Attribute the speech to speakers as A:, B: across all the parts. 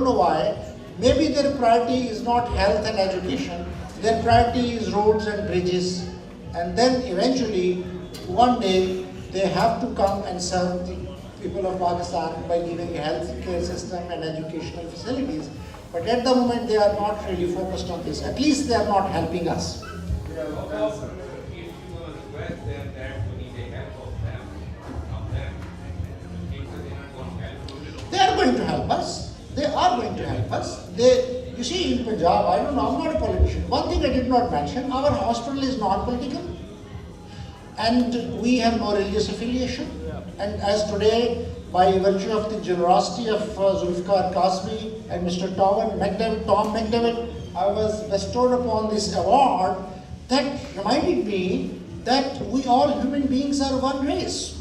A: don't know why. Maybe their priority is not health and education. Their priority is roads and bridges. And then eventually, one day, they have to come and serve the people of Pakistan by giving a health care system and educational facilities. But at the moment, they are not really focused on this. At least they are not helping us. They are going to help us. They are going to help us. You see, in Punjab, I don't know, I'm not a politician. One thing I did not mention, our hospital is non-political. And we have no religious affiliation. And as today, by virtue of the generosity of Zulfikar Qasmi and Mr. Tom McDavid, I was bestowed upon this award that reminded me that we all human beings are one race.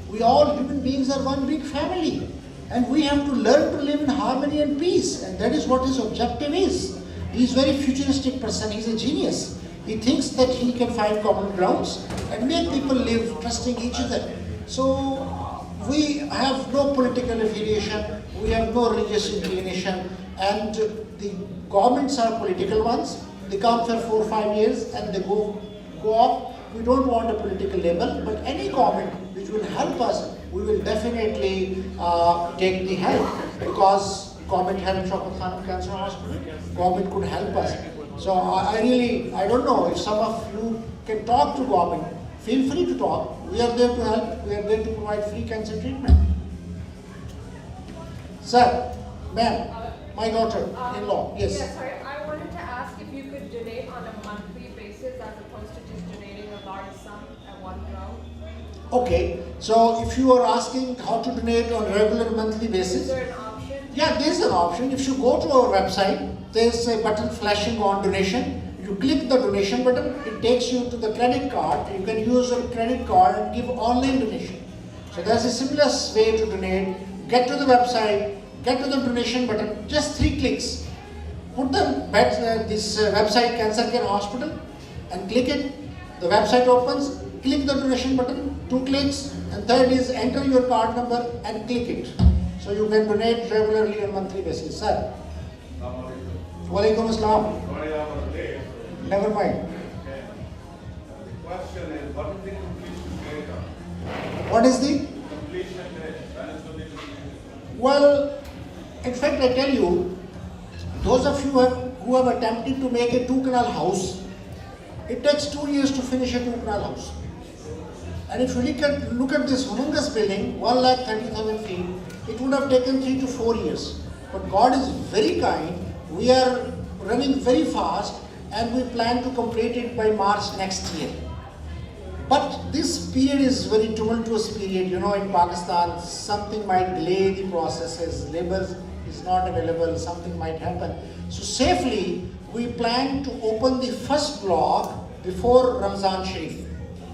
A: We all human beings are one big family. And we have to learn to live in harmony and peace. And that is what his objective is. He is a very futuristic person. He is a genius. He thinks that he can find common grounds and make people live trusting each other. So we have no political affiliation. We have no religious inclination. And the governments are political ones. They come for 4 or 5 years and they go off. We don't want a political label, but any government which will help us, we will definitely take the help, because government helped Shaukat Khan Cancer Hospital. Government could help us. So I don't know if some of you can talk to government. Feel free to talk. We are there to help. We are there to provide free cancer treatment. Sir, ma'am, my daughter-in-law, yes.
B: Yes, sorry. I wanted to ask if you could donate on a monthly basis as opposed to just donating a large sum at one go.
A: Okay, so if you are asking how to donate on a regular monthly basis.
B: Is there an option?
A: Yeah, there is an option. If you go to our website, there is a button flashing on donation. You click the donation button, it takes you to the credit card. You can use your credit card and give online donation. So there's a simplest way to donate. Get to the website, get to the donation button, just 3 clicks. Put this website Cancer Care Hospital and click it. The website opens, click the donation button, 2 clicks, and third is enter your card number and click it. So you can donate regularly on a monthly basis. Sir. Walaikum Assalam.
C: Sorry, I was late.
A: Never mind.
C: Okay. The question is, what is the completion date on?
A: What is the?
C: Completion date. When is the completion?
A: Well, in fact, I tell you, those of you who have attempted to make a 2-canal house, it takes 2 years to finish a 2-canal house. And if you look at this humongous building, 130,000 feet, it would have taken 3 to 4 years. But God is very kind. We are running very fast and we plan to complete it by March next year. But this period is very tumultuous period. You know, in Pakistan, something might delay the processes, labor is not available, something might happen. So safely, we plan to open the first block before Ramzan Sharif.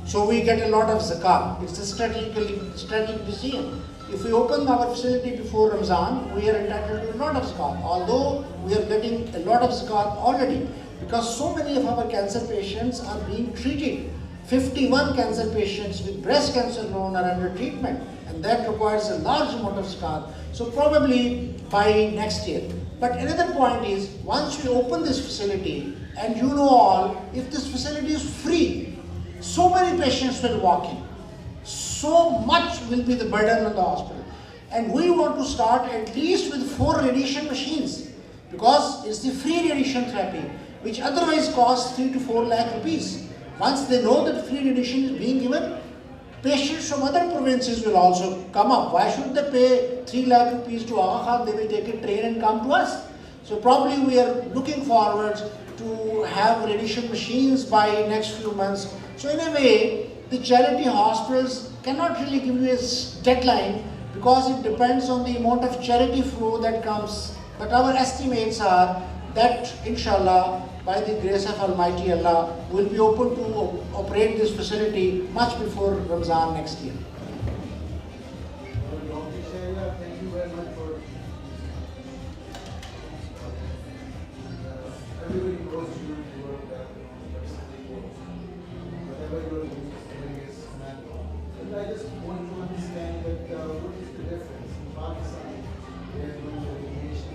A: So we get a lot of zakat. It's a strategic decision. If we open our facility before Ramzan, we are entitled to a lot of zakat. Although we are getting a lot of zakat already, because so many of our cancer patients are being treated. 51 cancer patients with breast cancer alone are under treatment, and that requires a large amount of zakat. So probably by next year. But another point is, once we open this facility, and you know all, if this facility is free, so many patients will walk in. So much will be the burden on the hospital. And we want to start at least with 4 radiation machines, because it's the free radiation therapy, which otherwise costs 3 to 4 lakh rupees. Once they know that free radiation is being given, patients from other provinces will also come up. Why should they pay 3 lakh rupees to Aga Khan? They will take a train and come to us. So probably we are looking forward to have radiation machines by next few months. So in a way, the charity hospitals cannot really give you a deadline, because it depends on the amount of charity flow that comes. But our estimates are that, inshallah, by the grace of Almighty Allah, will be open to operate this facility much before Ramzan next year.
D: Thank you very much for everybody knows you work that whatever you're doing is manual. But I just want to understand that what is the difference in Pakistan? They are doing the radiation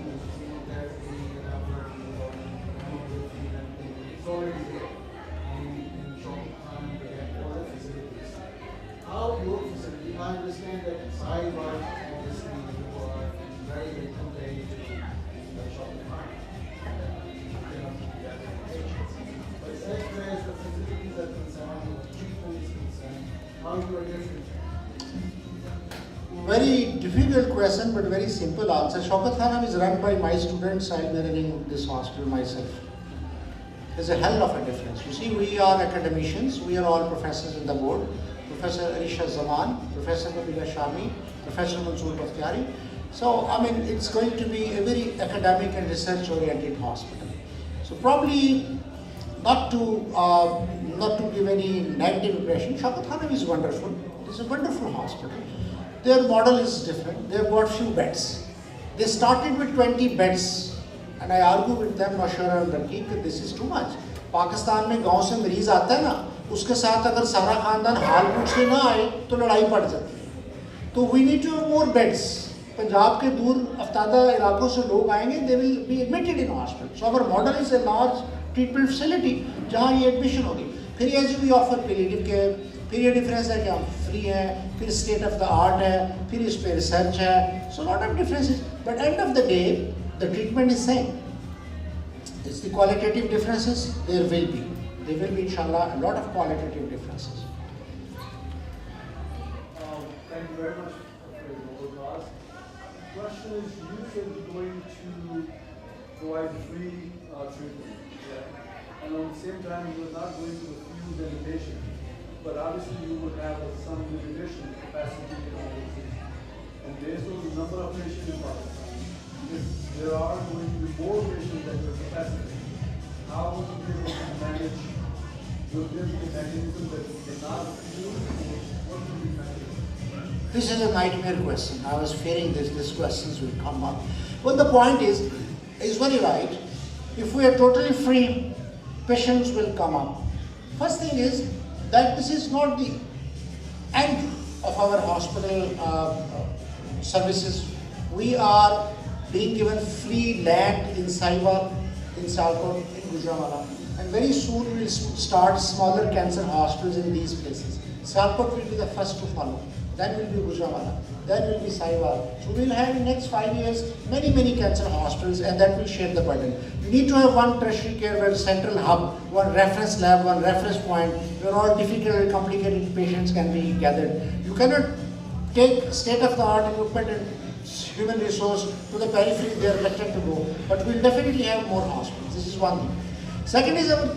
A: Very difficult question, but very simple answer. Shaukat Khanam is run by my students. I'm running this hospital myself. There's a hell of a difference. You see, we are academicians. We are all professors in the board. Professor Arisha Zaman, Professor Nabila Shami, Professor Mansoor Bakhtiari. So, I mean, it's going to be a very academic and research-oriented hospital. So, probably not to give any negative impression, Shaukat Khanam is wonderful. It's a wonderful hospital. Their model is different. They've got few beds. They started with 20 beds, and I argue with them, Mashwara and Raqiq, that this is too much. Pakistan में गांव से मरीज आता है ना, उसके साथ अगर सारा खानदान हाल पूछने ना आए तो लड़ाई पड़ जाती है. तो we need to have more beds. Punjab के दूर अफ्तादा इलाकों से लोग आएंगे, they will be admitted in hospital. So our model is a large treatment facility जहाँ ये admission होगी. फिर as we offer palliative care, फिर ये डिफरेंस है कि हम फ्री हैं, फिर स्टेट ऑफ द आर्ट है, फिर इस पे रिसर्च है. So lot of differences, but end of the day the treatment is same. It's the qualitative differences there will be इंशाल्लाह a lot of qualitative differences.
D: Thank you very much for your noble cause. Question is, you said you're going to provide free treatment, yeah? And on the same time, you're not going to refuse any patient. But obviously you would have some limitation capacity in all these things. And based on the number of patients involved, if there are going to be more patients than your capacity, how would you be able to manage? Will there be a mechanism that you cannot refuse, or what will be mechanism?
A: This is a nightmare question. I was fearing these questions will come up. Well, the point is very right. If we are totally free, patients will come up. First thing is that this is not the end of our hospital services. We are being given free land in Saiwa, in Salkot, in Gujranwala, and very soon we will start smaller cancer hospitals in these places. Salkot will be the first to follow, then will be Gujranwala, then will be Saiwa. So we will have in the next 5 years many cancer hospitals, and that will share the burden. You need to have one tertiary care where central hub, one reference lab, one reference point, where all difficult and complicated patients can be gathered. You cannot take state-of-the-art equipment and human resource to the periphery they are reluctant to go, but we'll definitely have more hospitals. This is one thing. Second is our